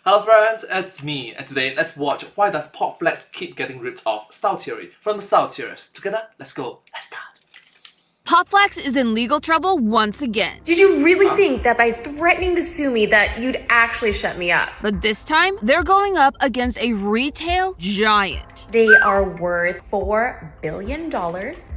Hello friends, it's me, and today let's watch why does POPFLEX keep getting ripped off Style Theory from the StyleTheorists. Together, let's go, let's start. POPFLEX is in legal trouble once again. Did you really think that by threatening to sue me that you'd actually shut me up? But this time, they're going up against a retail giant. They are worth $4 billion.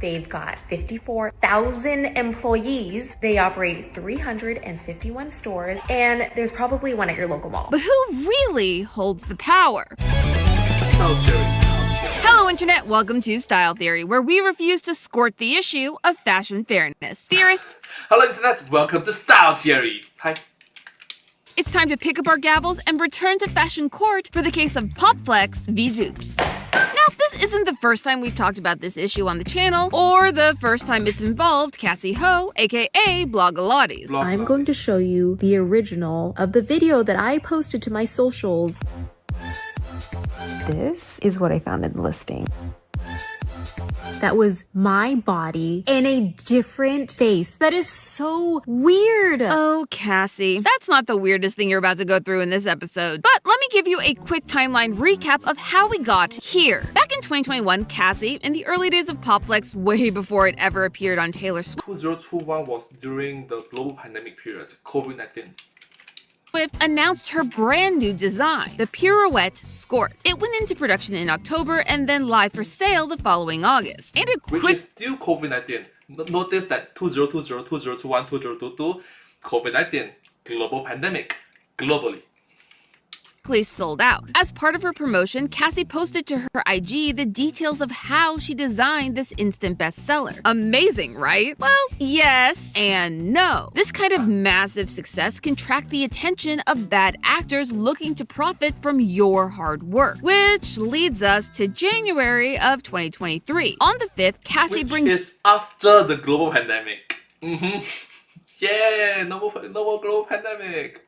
They've got 54,000 employees. They operate 351 stores, and there's probably one at your local mall. But who really holds the power? Style Theory, Style Theory. Hello Internet, welcome to Style Theory, where we refuse to skirt the issue of fashion fairness. Theorists, Hello Internet, welcome to Style Theory. Hi. it's time to pick up our gavels and return to fashion court for the case of POPFLEX v. Dupes. Now, this isn't the first time we've talked about this issue on the channel, or the first time it's involved Cassie Ho, aka Blogilates. I'm going to show you the original of the video that I posted to my socials. This is what I found in the listing. That was my body in a different face. That is so weird. Oh, Cassie, that's not the weirdest thing you're about to go through in this episode. But let me give you a quick timeline recap of how we got here. Back in 2021, Cassie, in the early days of POPFLEX, way before it ever appeared on Taylor 2021 was during the global pandemic period, COVID-19. Swift announced her brand new design, the Pirouette Skirt. It went into production in October and then live for sale the following August. And a Which quick is still COVID-19. Notice that 2020, 2021, 2022, COVID-19, global pandemic, globally. sold out. As part of her promotion, Cassie posted to her IG the details of how she designed this instant bestseller. Amazing, right? Well, yes and no. This kind of massive success can attract the attention of bad actors looking to profit from your hard work. Which leads us to January of 2023. On the 5th, Cassie Which brings is after the global pandemic. Yeah, no more global pandemic.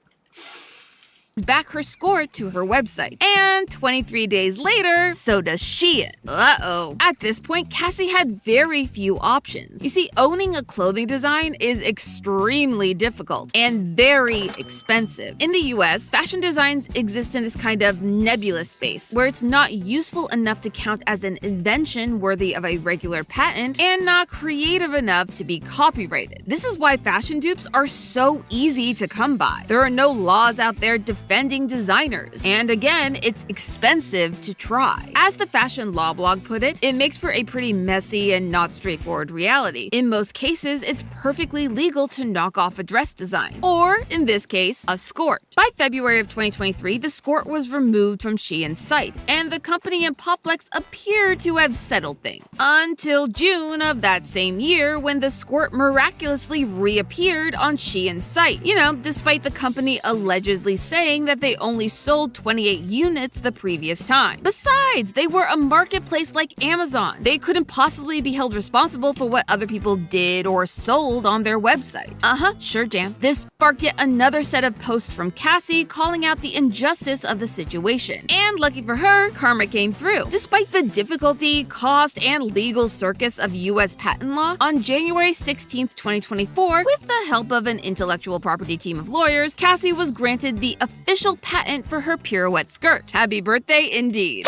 back her score to her website. And 23 days later, so does Shein. Uh-oh. At this point, Cassie had very few options. You see, owning a clothing design is extremely difficult and very expensive. In the US, fashion designs exist in this kind of nebulous space where it's not useful enough to count as an invention worthy of a regular patent and not creative enough to be copyrighted. This is why fashion dupes are so easy to come by. There are no laws out there defending designers. And again, it's expensive to try. As the fashion law blog put it, it makes for a pretty messy and not straightforward reality. In most cases, it's perfectly legal to knock off a dress design, or in this case, a skirt. By February of 2023, the skirt was removed from Shein's site, and the company and POPFLEX appeared to have settled things. Until June of that same year, when the skirt miraculously reappeared on Shein's site. You know, despite the company allegedly saying that they only sold 28 units the previous time. Besides, they were a marketplace like Amazon. They couldn't possibly be held responsible for what other people did or sold on their website. Sure jam. This sparked yet another set of posts from Cassie calling out the injustice of the situation. And lucky for her, karma came through. Despite the difficulty, cost, and legal circus of US patent law, on January 16, 2024, with the help of an intellectual property team of lawyers, Cassie was granted the official patent for her pirouette skirt. Happy birthday indeed.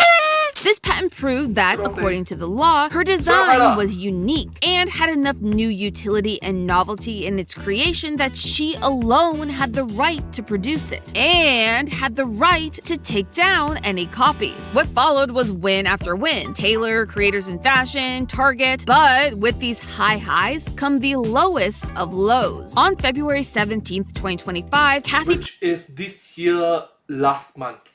This patent proved that, according to the law, her design was unique and had enough new utility and novelty in its creation that she alone had the right to produce it, and had the right to take down any copies. What followed was win after win. Taylor, Creators in Fashion, Target, but with these high highs come the lowest of lows. On February 17th, 2025, Cassie, which is this year, last month,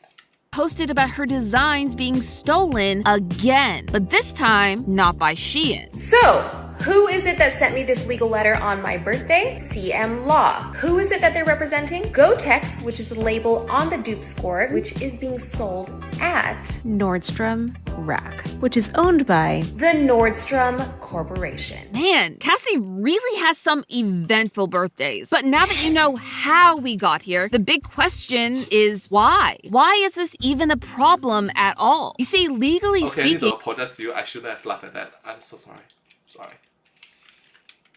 posted about her designs being stolen again, but this time not by Shein. So, who is it that sent me this legal letter on my birthday? CM Law. Who is it that they're representing? GoTex, which is the label on the dupe skirt, which is being sold at Nordstrom Rack, which is owned by the Nordstrom Corporation. Man, Cassie really has some eventful birthdays. But now that you know how we got here, the big question is why? Why is this even a problem at all? You see, legally okay, I need to speaking, apologize to you. I shouldn't have laughed at that. I'm so sorry. Sorry.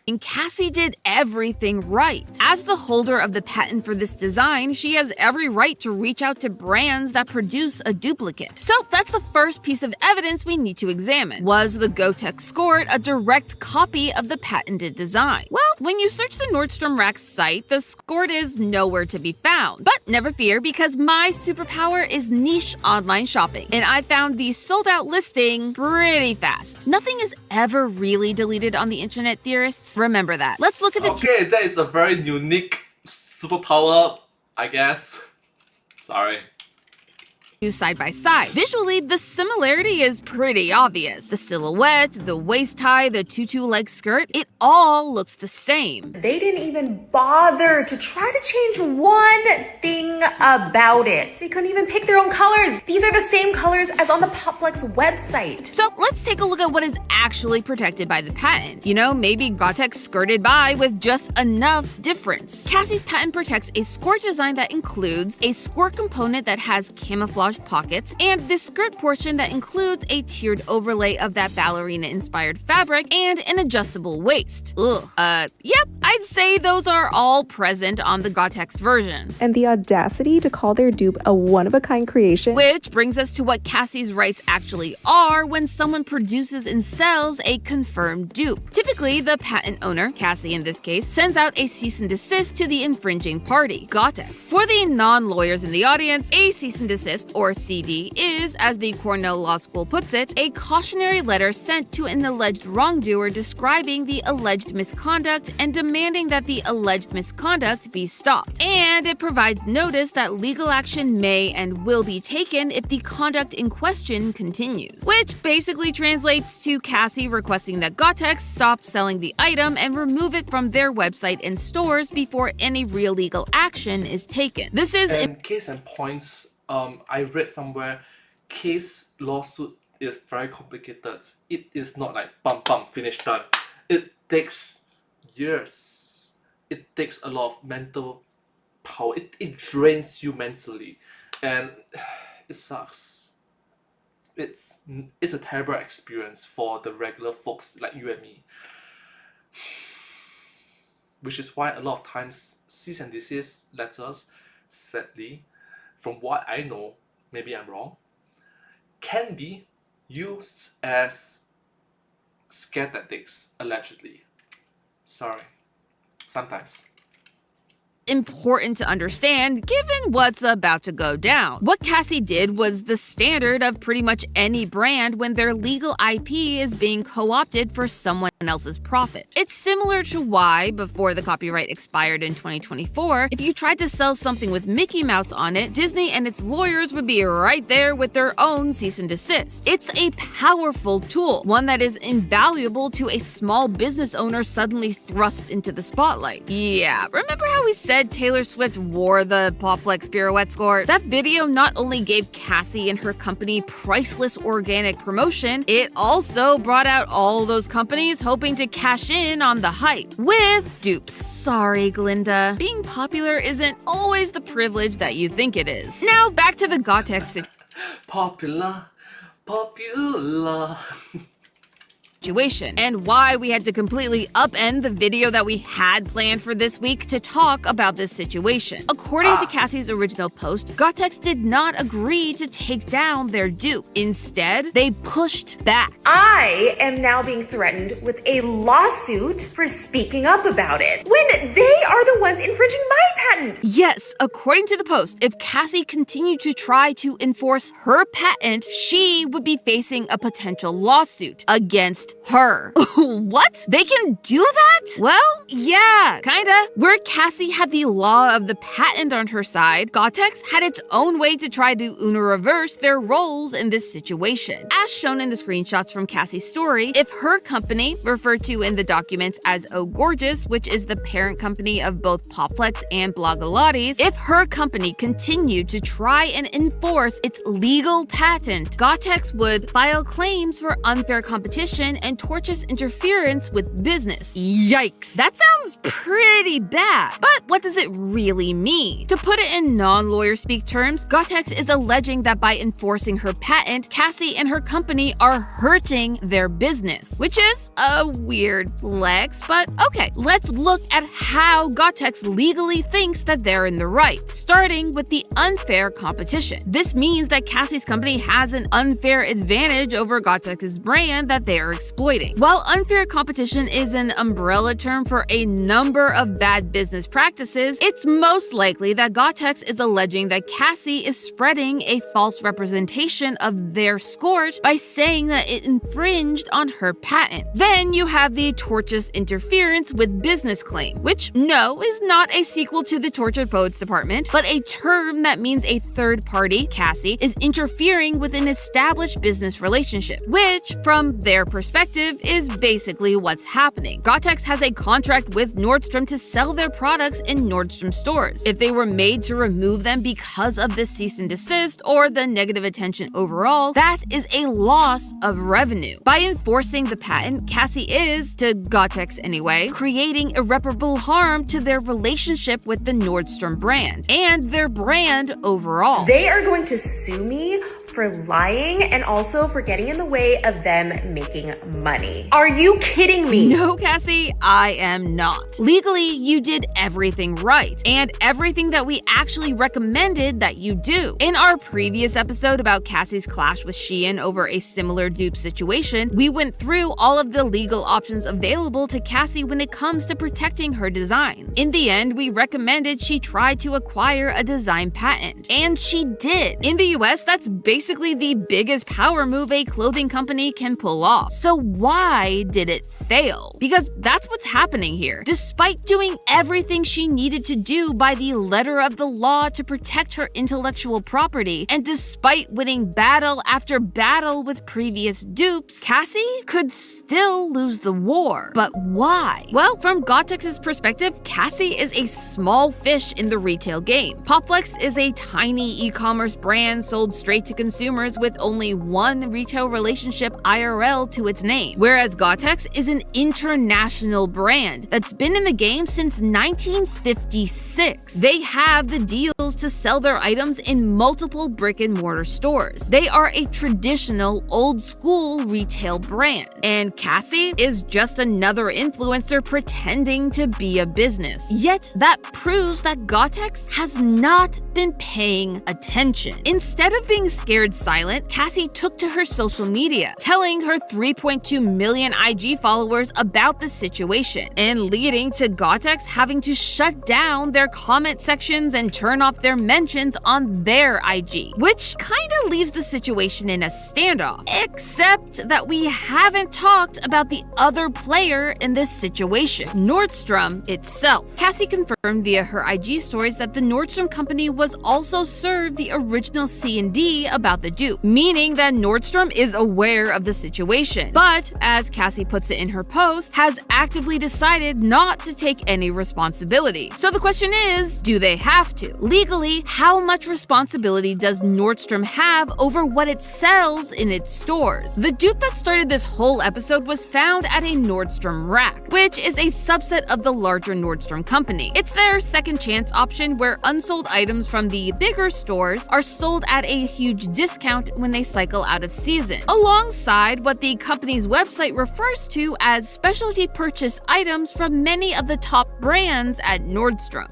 And Cassie did everything right. As the holder of the patent for this design, she has every right to reach out to brands that produce a duplicate. So that's the first piece of evidence we need to examine. Was the Gotex skirt a direct copy of the patented design? Well, when you search the Nordstrom Rack site, the skirt is nowhere to be found. But never fear, because my superpower is niche online shopping, and I found the sold-out listing pretty fast. Nothing is ever really deleted on the internet, theorists. Remember that. Let's look at the Okay, that is a very unique superpower, I guess. Sorry. side by side. Visually, the similarity is pretty obvious. The silhouette, the waist tie, the tutu-like skirt, it all looks the same. They didn't even bother to try to change one thing about it. They couldn't even pick their own colors. These are the same colors as on the POPFLEX website. So let's take a look at what is actually protected by the patent. You know, maybe Gotex skirted by with just enough difference. Cassie's patent protects a skirt design that includes a skirt component that has camouflage pockets, and this skirt portion that includes a tiered overlay of that ballerina-inspired fabric and an adjustable waist. Yep, I'd say those are all present on the Gotex version. And the audacity to call their dupe a one-of-a-kind creation. Which brings us to what Cassie's rights actually are when someone produces and sells a confirmed dupe. Typically, the patent owner, Cassie in this case, sends out a cease and desist to the infringing party, Gotex. For the non-lawyers in the audience, a cease and desist, or CD, is, as the Cornell Law School puts it, a cautionary letter sent to an alleged wrongdoer describing the alleged misconduct and demanding that the alleged misconduct be stopped. And it provides notice that legal action may and will be taken if the conduct in question continues. Which basically translates to Cassie requesting that Gotex stop selling the item and remove it from their website and stores before any real legal action is taken. This is And case and points, I read somewhere, case lawsuit is very complicated. It is not like bam bam finish done. It takes years. It takes a lot of mental power. It drains you mentally, and it sucks. It's a terrible experience for the regular folks like you and me. Which is why a lot of times cease and desist letters, sadly, from what I know, maybe I'm wrong, can be used as scare tactics, allegedly. Sorry. Sometimes. important to understand given what's about to go down. What Cassie did was the standard of pretty much any brand when their legal IP is being co-opted for someone else's profit. It's similar to why, before the copyright expired in 2024, if you tried to sell something with Mickey Mouse on it, Disney and its lawyers would be right there with their own cease and desist. It's a powerful tool, one that is invaluable to a small business owner suddenly thrust into the spotlight. Yeah, remember how we said Taylor Swift wore the POPFLEX pirouette skirt? That video not only gave Cassie and her company priceless organic promotion, it also brought out all those companies hoping to cash in on the hype with dupes. Sorry, Glinda. Being popular isn't always the privilege that you think it is. Now back to the Gotex Popular. situation and why we had to completely upend the video that we had planned for this week to talk about this situation. According to Cassie's original post, Gotex did not agree to take down their dupe. Instead, they pushed back. I am now being threatened with a lawsuit for speaking up about it when they are the ones infringing my patent. Yes, according to the post, if Cassie continued to try to enforce her patent, she would be facing a potential lawsuit against her. What? They can do that? Well, yeah, kinda. Where Cassie had the law of the patent on her side, Gotex had its own way to try to reverse their roles in this situation. As shown in the screenshots from Cassie's story, if her company, referred to in the documents as Oh Gorgeous, which is the parent company of both POPFLEX and Blogilates, if her company continued to try and enforce its legal patent, Gotex would file claims for unfair competition and tortious interference with business. Yikes. That sounds pretty bad. But what does it really mean? To put it in non-lawyer speak terms, Gotex is alleging that by enforcing her patent, Cassie and her company are hurting their business, which is a weird flex, but okay. Let's look at how Gotex legally thinks that they're in the right, starting with the unfair competition. This means that Cassie's company has an unfair advantage over Gotex's brand that they are exploiting. While unfair competition is an umbrella term for a number of bad business practices, it's most likely that Gotex is alleging that Cassie is spreading a false representation of their scorch by saying that it infringed on her patent. Then you have the tortious interference with business claim, which no, is not a sequel to the Tortured Poets Department, but a term that means a third party, Cassie, is interfering with an established business relationship, which, from their perspective, is basically what's happening. Gotex has a contract with Nordstrom to sell their products in Nordstrom stores. If they were made to remove them because of this cease and desist or the negative attention overall, that is a loss of revenue. By enforcing the patent, Cassie is, to Gotex anyway, creating irreparable harm to their relationship with the Nordstrom brand and their brand overall. They are going to sue me for lying and also for getting in the way of them making money. Are you kidding me? No, Cassie, I am not. Legally, you did everything right and everything that we actually recommended that you do. In our previous episode about Cassie's clash with Shein over a similar dupe situation, we went through all of the legal options available to Cassie when it comes to protecting her design. In the end, we recommended she try to acquire a design patent, and she did. In the US, that's basically the biggest power move a clothing company can pull off. So why did it fail? Because that's what's happening here. Despite doing everything she needed to do by the letter of the law to protect her intellectual property, and despite winning battle after battle with previous dupes, Cassie could still lose the war. But why? Well, from Gotex's perspective, Cassie is a small fish in the retail game. POPFLEX is a tiny e-commerce brand sold straight to consumers with only one retail relationship IRL to its name, whereas Gotex is an international brand that's been in the game since 1956. They have the deals to sell their items in multiple brick-and-mortar stores. They are a traditional, old-school retail brand, and Cassie is just another influencer pretending to be a business. Yet that proves that Gotex has not been paying attention. Instead of being scared silent, Cassie took to her social media, telling her 3.2 million IG followers about the situation, and leading to Gotex having to shut down their comment sections and turn off their mentions on their IG, which kinda leaves the situation in a standoff. Except that we haven't talked about the other player in this situation, Nordstrom itself. Cassie confirmed via her IG stories that the Nordstrom company was also served the original C&D about the dupe, meaning that Nordstrom is aware of the situation, but, as Cassie puts it in her post, has actively decided not to take any responsibility. So the question is, do they have to? Legally, how much responsibility does Nordstrom have over what it sells in its stores? The dupe that started this whole episode was found at a Nordstrom rack, which is a subset of the larger Nordstrom company. It's their second chance option where unsold items from the bigger stores are sold at a huge discount when they cycle out of season, alongside what the company's website refers to as specialty purchase items from many of the top brands at Nordstrom.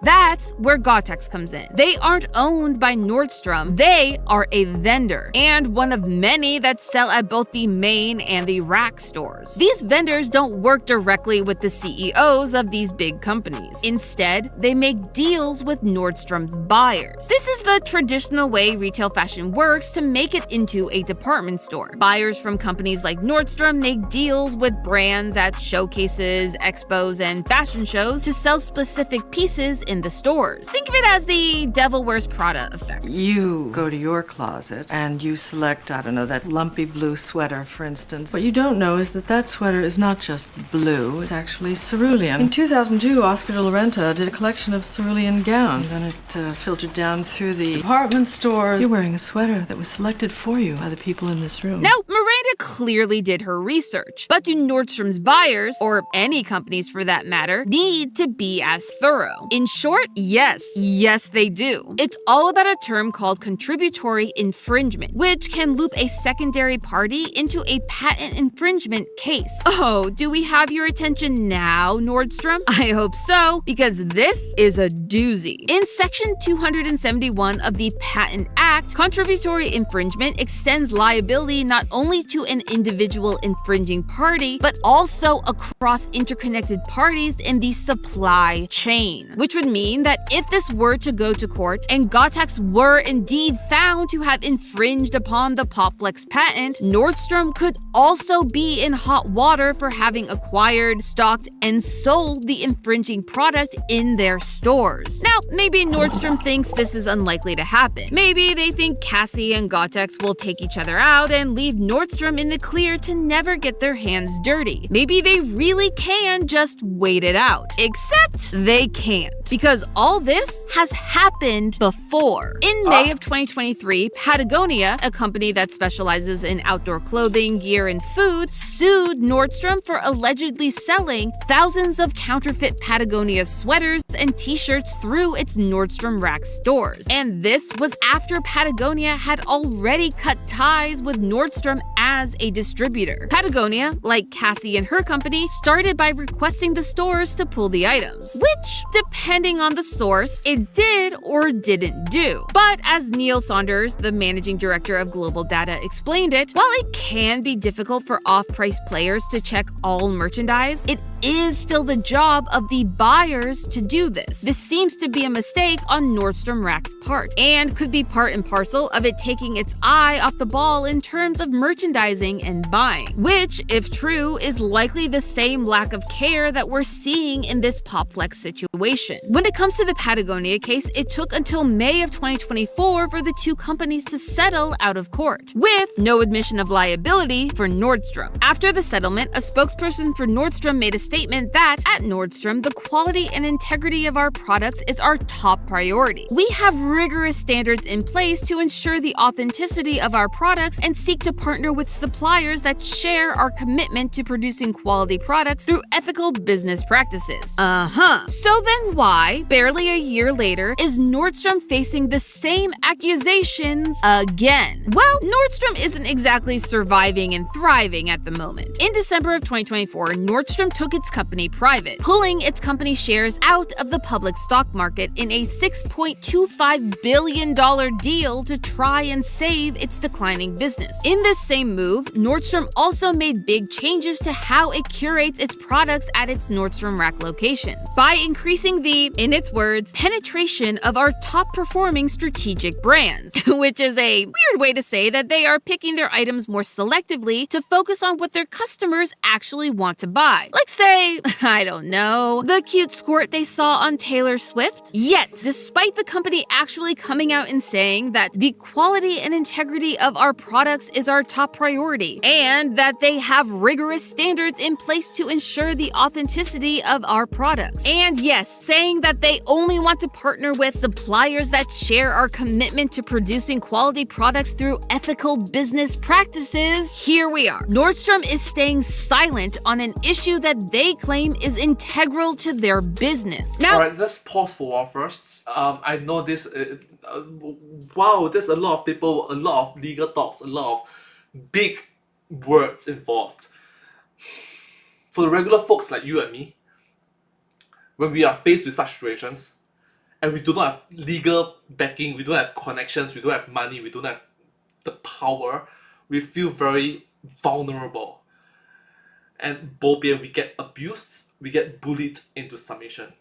That's where Gotex comes in. They aren't owned by Nordstrom, they are a vendor, and one of many that sell at both the main and the rack stores. These vendors don't work directly with the CEOs of these big companies. Instead, they make deals with Nordstrom's buyers. This is the traditional way retail fashion works to make it into a department store. Buyers from companies like Nordstrom make deals with brands at showcases, expos, and fashion shows to sell specific pieces in the stores. Think of it as the Devil Wears Prada effect. You go to your closet and you select, I don't know, that lumpy blue sweater, for instance. What you don't know is that that sweater is not just blue, it's actually cerulean. In 2002, Oscar de la Renta did a collection of cerulean gowns, and it filtered down through the department stores. You're wearing a sweater that was selected for you by the people in this room. Now, Miranda clearly did her research. But do Nordstrom's buyers, or any companies for that matter, need to be as thorough? In short, yes. Yes, they do. It's all about a term called contributory infringement, which can loop a secondary party into a patent infringement case. Oh, do we have your attention now, Nordstrom? I hope so, because this is a doozy. In Section 271 of the Patent Act, contributory infringement extends liability not only to an individual infringing party, but also across interconnected parties in the supply chain, which would mean that if this were to go to court and Gotex were indeed found to have infringed upon the POPFLEX patent, Nordstrom could also be in hot water for having acquired, stocked, and sold the infringing product in their stores. Now, maybe Nordstrom thinks this is unlikely to happen. Maybe they think Cassie and Gotex will take each other out and leave Nordstrom in the clear to never get their hands dirty. Maybe they really can just wait it out. Except they can't, because all this has happened before. In May of 2023, Patagonia, a company that specializes in outdoor clothing, gear, and food, sued Nordstrom for allegedly selling thousands of counterfeit Patagonia sweaters and t-shirts through its Nordstrom Rack stores. And this was after Patagonia had already cut ties with Nordstrom as a distributor. Patagonia, like Cassie and her company, started by requesting the stores to pull the items, which, depending on the source, it did or didn't do. But as Neil Saunders, the managing director of Global Data, explained it, while it can be difficult for off-price players to check all merchandise, it is still the job of the buyers to do this. This seems to be a mistake on Nordstrom Rack's part, and could be part and parcel of it taking its eye off the ball in terms of merchandising and buying, which, if true, is likely the same lack of care that we're seeing in this POPFLEX situation. When it comes to the Patagonia case, it took until May of 2024 for the two companies to settle out of court, with no admission of liability for Nordstrom. After the settlement, a spokesperson for Nordstrom made a statement that, at Nordstrom, the quality and integrity of our products is our top priority. We have rigorous standards in place to ensure the authenticity of our products and seek to partner with suppliers that share our commitment to producing quality products through ethical business practices. So then why, barely a year later, is Nordstrom facing the same accusations again? Well, Nordstrom isn't exactly surviving and thriving at the moment. In December of 2024, Nordstrom took its company private, pulling its company shares out of the public stock market in a $6.25 billion deal to try and save its declining business. In this same move, Nordstrom also made big changes to how it curates its products at its Nordstrom Rack locations by increasing the, in its words, penetration of our top-performing strategic brands, which is a weird way to say that they are picking their items more selectively to focus on what their customers actually want to buy. Like say, I don't know, the cute skirt they saw on Taylor Swift? Yet, despite the company actually coming out and saying that the quality and integrity of our products is our top priority, and that they have rigorous standards in place to ensure the authenticity of our products. And yes, saying that they only want to partner with suppliers that share our commitment to producing quality products through ethical business practices, here we are. Nordstrom is staying silent on an issue that they claim is integral to their business. Now, Alright, let's pause for a while first. I know this. Wow, there's a lot of people, a lot of legal talks, a lot of big words involved. For the regular folks like you and me, when we are faced with such situations, and we do not have legal backing, we don't have connections, we don't have money, we don't have the power, we feel very vulnerable. And bobian, we get abused, we get bullied into submission.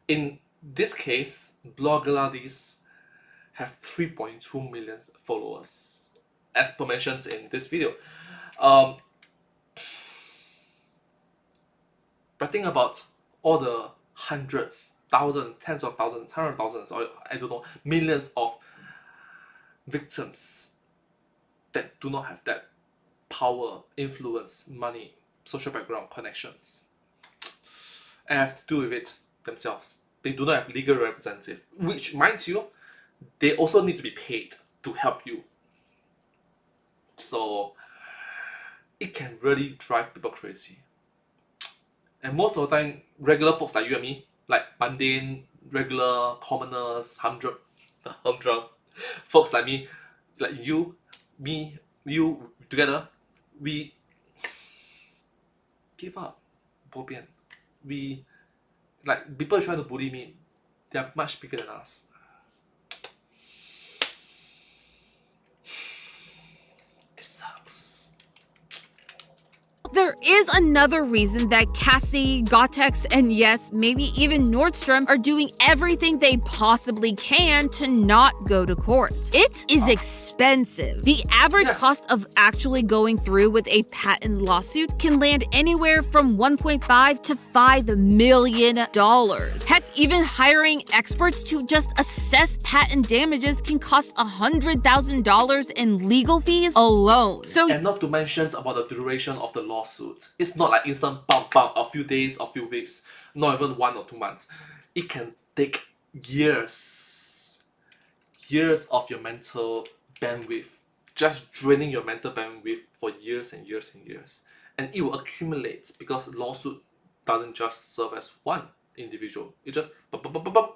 In this case, Bloggers have 3.2 million followers, as per mentioned in this video. But think about all the hundreds, thousands, tens of thousands, hundreds of thousands, or I don't know, millions of victims that do not have that power, influence, money, social background, connections, and have to deal with it themselves. They do not have legal representative, which, mind you, they also need to be paid to help you. So it can really drive people crazy. And most of the time, regular folks like you and me, like mundane, regular, commoners, humdrum folks like me, like you, me, you, together, we give up. Bobian. We, like, people trying to bully me, they are much bigger than us. It sucks. There is another reason that Cassie, Gotex, and yes, maybe even Nordstrom are doing everything they possibly can to not go to court. It is expensive. The average cost of actually going through with a patent lawsuit can land anywhere from $1.5 to $5 million. Heck, even hiring experts to just assess patent damages can cost $100,000 in legal fees alone. And not to mention about the duration of the lawsuit. It's not like instant bam bam, a few days, a few weeks, not even 1 or 2 months. It can take years of your mental bandwidth, just draining your mental bandwidth for years and years and years. And it will accumulate because lawsuit doesn't just serve as one individual. It just bum, bum, bum, bum, bum.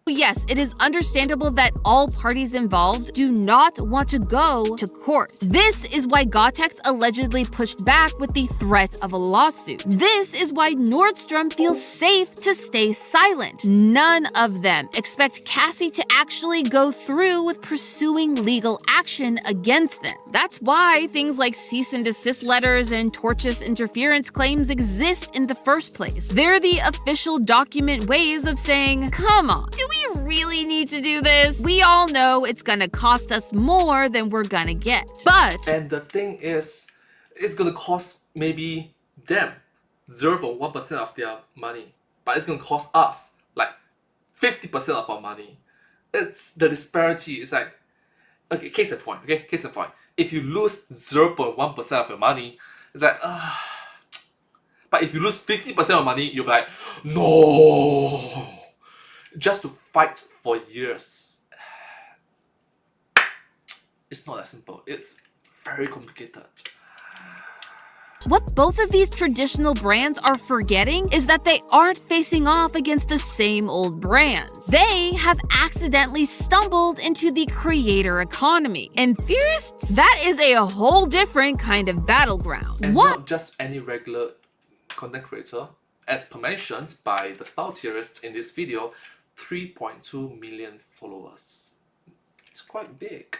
Yes, it is understandable that all parties involved do not want to go to court. This is why Gotex allegedly pushed back with the threat of a lawsuit. This is why Nordstrom feels safe to stay silent. None of them expect Cassie to actually go through with pursuing legal action against them. That's why things like cease and desist letters and tortious interference claims exist in the first place. They're the official document ways of saying, come on, do we really need to do this? We all know it's gonna cost us more than we're gonna get. But and the thing is, it's gonna cost maybe them 0.1% of their money, but it's gonna cost us like 50% of our money. It's the disparity. It's like, okay, case in point. If you lose 0.1% of your money, it's like, but if you lose 50% of money, you'll be like, no. Just to fight for years. It's not that simple. It's very complicated. what both of these traditional brands are forgetting is that they aren't facing off against the same old brands. They have accidentally stumbled into the creator economy. And theorists, that is a whole different kind of battleground. And not just any regular content creator. As per mentioned by the StyleTheorists in this video, 3.2 million followers. It's quite big.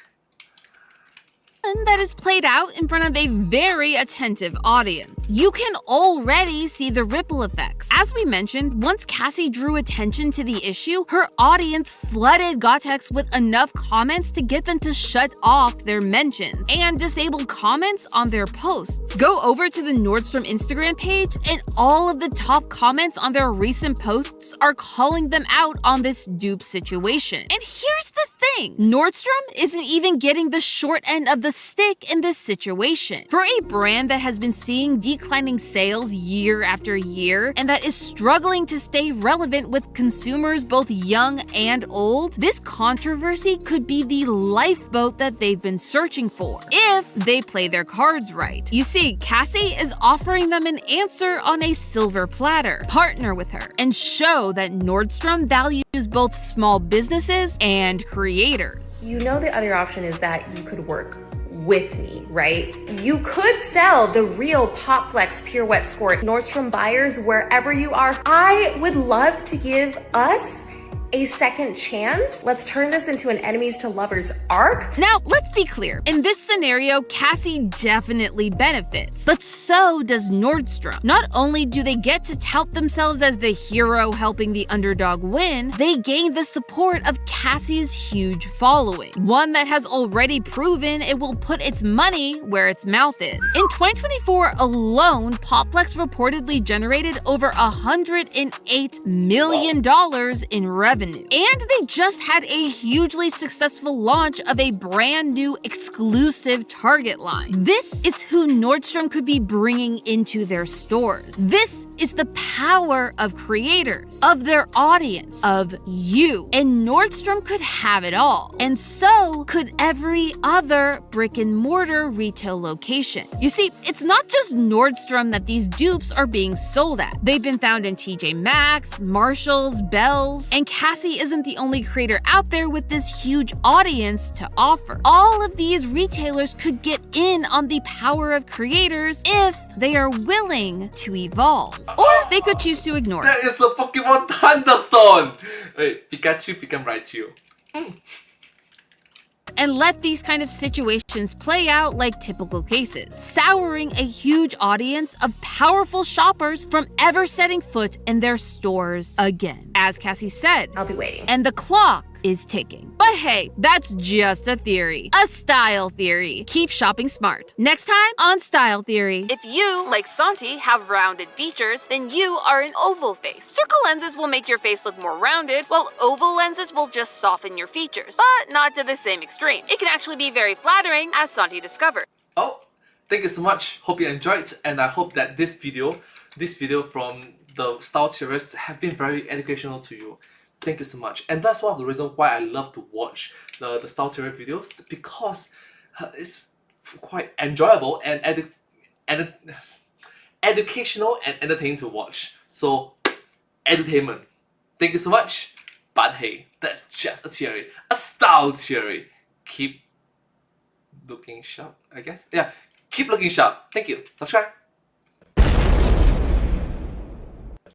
That is played out in front of a very attentive audience. You can already see the ripple effects. As we mentioned, once Cassie drew attention to the issue, her audience flooded Gotex with enough comments to get them to shut off their mentions and disable comments on their posts. Go over to the Nordstrom Instagram page and all of the top comments on their recent posts are calling them out on this dupe situation. And here's the thing, Nordstrom isn't even getting the short end of the stick in this situation. For a brand that has been seeing declining sales year after year and that is struggling to stay relevant with consumers both young and old, this controversy could be the lifeboat that they've been searching for, if they play their cards right. You see, Cassie is offering them an answer on a silver platter. Partner with her and show that Nordstrom values both small businesses and creators. You know, the other option is that you could work with me, right? You could sell the real POPFLEX Pure Wet Squirt Nordstrom buyers wherever you are. I would love to give us a second chance. Let's turn this into an enemies to lovers arc. Now, let's be clear. In this scenario, Cassie definitely benefits, but so does Nordstrom. Not only do they get to tout themselves as the hero helping the underdog win, they gain the support of Cassie's huge following, one that has already proven it will put its money where its mouth is. In 2024 alone, POPFLEX reportedly generated over $108 million in revenue. And they just had a hugely successful launch of a brand new exclusive Target line. This is who Nordstrom could be bringing into their stores. This is the power of creators, of their audience, of you. And Nordstrom could have it all. And so could every other brick and mortar retail location. You see, it's not just Nordstrom that these dupes are being sold at. They've been found in TJ Maxx, Marshalls, Bells, and Cassie isn't the only creator out there with this huge audience to offer. All of these retailers could get in on the power of creators if they are willing to evolve. Or they could choose to ignore it. That is a Pokemon Thunderstone! Wait, Pikachu become Raichu. And let these kind of situations play out like typical cases, souring a huge audience of powerful shoppers from ever setting foot in their stores again. As Cassie said, I'll be waiting. and the clock is ticking. But hey, that's just a theory. A style theory. Keep shopping smart. Next time on Style Theory. If you, like Santi, have rounded features, then you are an oval face. Circle lenses will make your face look more rounded, while oval lenses will just soften your features, but not to the same extreme. It can actually be very flattering, as Santi discovered. Oh, thank you so much. Hope you enjoyed, and I hope that this video from the Style Theorists have been very educational to you. Thank you so much. And that's one of the reasons why I love to watch the Style Theory videos, because it's quite enjoyable and educational and entertaining to watch. So, entertainment. Thank you so much. But hey, that's just a theory. A style theory. Keep looking sharp, I guess. Yeah, keep looking sharp. Thank you. Subscribe.